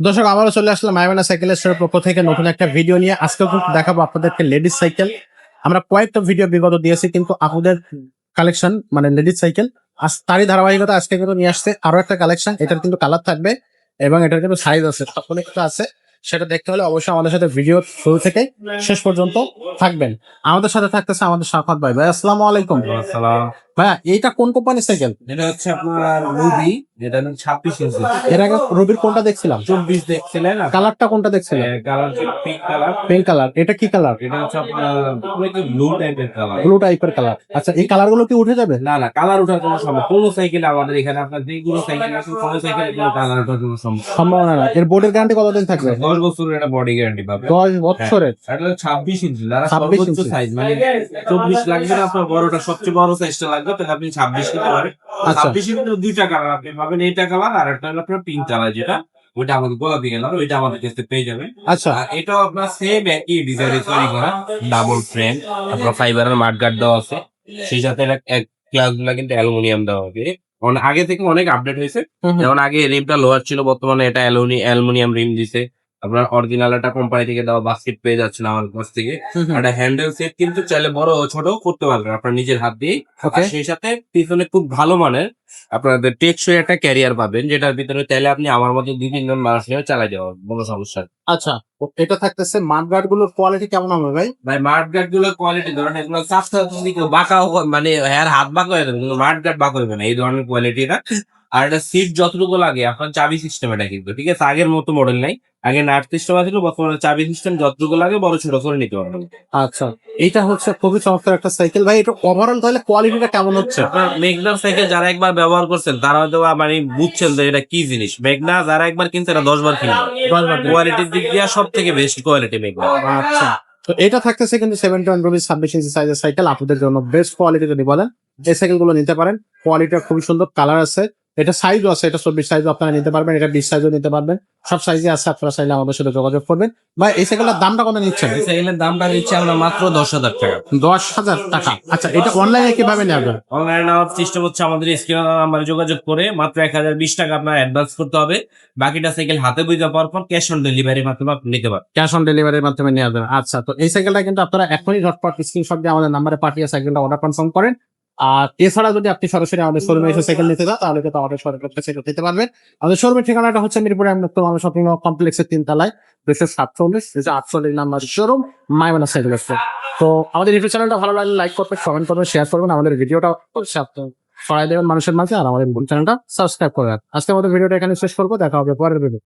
দর্শক আবারও চলে আসলাম মাইমানা সাইকেল স্টোরের পক্ষ থেকে নতুন একটা ভিডিও নিয়ে। আজকে দেখাবো আপনাদেরকে লেডিস সাইকেল। আমরা কয়েকটা ভিডিও বিগত দিয়েছি, কিন্তু আপনাদের কালেকশন মানে লেডিস সাইকেল আজ তারই ধারাবাহিকতা আজকে কিন্তু নিয়ে আসছে আরো একটা কালেকশন। এটার কিন্তু কালার থাকবে এবং এটার কিন্তু সাইজ আছে, অনেক কিছু আছে। সেটা দেখতে হলে অবশ্যই আমাদের সাথে ভিডিও শুরু থেকে শেষ পর্যন্ত থাকবেন। আমাদের সাথে থাকতেছে আমাদের সাফাত ভাই। ভাই আসসালামু আলাইকুম। আসসালাম। ভাইয়া এইটা কোন কোম্পানির সাইকেল? এটা হচ্ছে আপনার রুবি, যেটা 26 ইঞ্চি। এর আগে রবির কোনটা দেখছিলাম? 24 দেখছিলেন? কালারটা কোনটা দেখছিলাম? Colour pink colour. Pink colour. এটা কি কালার? এটা হচ্ছে আপনার ব্লু টাইপের কালার। ব্লু টাইপের কালার। আচ্ছা, এই কালার গুলো কি উঠে যাবে? না না, কালার ওঠার কোনো সম্ভব কোন সাইকেলে আমাদের এখানে আপনার যেগুলো সাইকেল আছে কোন সাইকেলে কোনো কালার ওঠার কোনো সম্ভাবনা না। এর বোর্ডের গ্যারান্টি কতদিন থাকবে? 10 বছরের একটা বডি গ্যারান্টি পাবে। 10 বছরের। এটা 26 ইঞ্চি, যারা 26 সর্বোচ্চ ইঞ্চি। সাইজ মানে 24 লাগবে না, আপনার বড়টা সবচেয়ে বড় সাইজটা লাগবে, তাহলে আপনি 26 নিতে পারেন। আচ্ছা। 26 ইঞ্চি দুইটা কালার আপনি পাবেন, এইটা কালার আর একটা হলো আপনার পিঙ্ক কালার, যেটা ওইটা আমাদের গোলাপি কালার, ওইটা আমাদের কাছে পেয়ে যাবেন। আচ্ছা, আর এটাও আপনার সেম একই ডিজাইনে তৈরি করা, ডাবল ফ্রেম, আপনার ফাইবারের মাঠগার্ড দেওয়া আছে, সেই সাথে এক ক্লাসগুলো কিন্তু অ্যালুমিনিয়াম দেওয়া হবে। আগে থেকে অনেক আপডেট হয়েছে, যেমন আগে রিমটা লোহার ছিল, বর্তমানে এটা অ্যালুমিনিয়াম রিম দিছে। আপনার অরিজিনাল একটা কোম্পানি থেকে দেওয়া বাস্কেট পেয়ে যাচ্ছেন আমার কাছ থেকে। একটা হ্যান্ডেল সেট কিন্তু চাইলে বড় ও ছোট করতে পারবেন আপনার নিজের হাত দিয়ে। ওকে। সেই সাথে পিছনে খুব ভালো মানের আপনাদের টেকসই একটা ক্যারিয়ার পাবেন, যেটার ভিতরে চাইলে আপনি আমার মতো 2-3 জন মানুষ নিয়েও চালাই দেওয়া কোনো সমস্যা নেই। আচ্ছা, তো এটা থাকতেছে মাঠগার্ড গুলোর কোয়ালিটি কেমন হবে ভাই? ভাই মাঠগার্ড গুলোর কোয়ালিটি ধরেন এগুলো চাপটা যদি কেউ বাঁকাও মানে হাত বাঁকা হয়ে যাবে, কিন্তু মাঠগার্ড বাঁকা হবে না, এই ধরনের কোয়ালিটিটা। আর এটা সিট যতটুকু লাগে আপনার চাবি সিস্টেম, এটা কিন্তু ঠিক আছে, আগের মতো মডেল নাই। আগে নাট সিস্টেম ছিল, বর্তমানে চাবি সিস্টেম, যতটুকু লাগে বড় ছোট করে নিতে পারবেন। আচ্ছা, এটা হচ্ছে খুবই চমৎকার একটা সাইকেল ভাই। এটা ওভারঅল তাহলে কোয়ালিটিটা কেমন হচ্ছে? আপনার মেঘনার সাইকেল যারা একবার ব্যবহার করছেন তারা হয়তো মানে বুঝছেন যে এটা কি জিনিস। মেঘনা যারা একবার কিনছে এটা 10 বার কিনবে। 10 বার। কোয়ালিটির দিক দিয়ে সব থেকে বেস্ট কোয়ালিটি মেঘনা। আচ্ছা, তো এটা থাকতেছে কিন্তু 71 রুপিস 26 ইঞ্চি সাইজের সাইকেল। আপনাদের জন্য বেস্ট কোয়ালিটি যদি বলেন এই সাইকেল গুলো নিতে পারেন। কোয়ালিটিটা খুবই সুন্দর, কালার আছে, এটা সাইজও আছে। এটা 24 সাইজও আপনারা নিতে পারবেন, এটা 20 সাইজও নিতে পারবেন। সব সাইজে আছে, আপনারা চাইলে আমাদের সাথে যোগাযোগ করবেন। ভাই এই সাইকেলের দামটা কত নিচ্ছেন? এই সাইকেলের দামটা দিচ্ছি আমরা মাত্র 10,000 টাকা। 10,000 টাকা। আচ্ছা, এটা অনলাইনে কিভাবে নেবেন? অনলাইনে নেওয়ার চেষ্টা হচ্ছে আমাদের স্ক্রিনে নাম্বারে যোগাযোগ করে মাত্র 1020 টাকা আপনার অ্যাডভান্স করতে হবে। বাকিটা সাইকেল হাতে বুঝে পাওয়ার পর ক্যাশ অন ডেলিভারির মাধ্যমে আপনি নিতে পারবেন। ক্যাশ অন ডেলিভারির মাধ্যমে নিয়ে আসবেন। আচ্ছা, তো এই সাইকেলটা কিন্তু আপনারা এখনই ঝটপট স্ক্রিনশট দিয়ে আমাদের নাম্বারে পাঠিয়ে সাইকেলটা অর্ডার কনফার্ম করেন। আর এছাড়া যদি আপনি সরাসরি আমাদের শোরুমে এসে সাইকেল নিতে চান, তাহলে কিন্তু আমাদের শোরুমে সাইকেল নিতে পারবেন। আমাদের শোরুমের ঠিকানাটা হচ্ছে মিরপুরে আমাদের শপিং কমপ্লেক্সের 3 তলায় 247 248 নাম্বার শোরুম, মাইমানা সাইকেল স্টোর। তো আমাদের ইউটিউব চ্যানেলটা ভালো লাগলে লাইক করবেন, কমেন্ট করবেন, শেয়ার করবেন, আমাদের ভিডিওটা ছড়াই দেবেন মানুষের মাঝে, আর আমাদের চ্যানেলটা সাবস্ক্রাইব করে রাখবেন। আজকে আমাদের ভিডিওটা এখানে শেষ করবো, দেখা হবে পরের ভিডিও।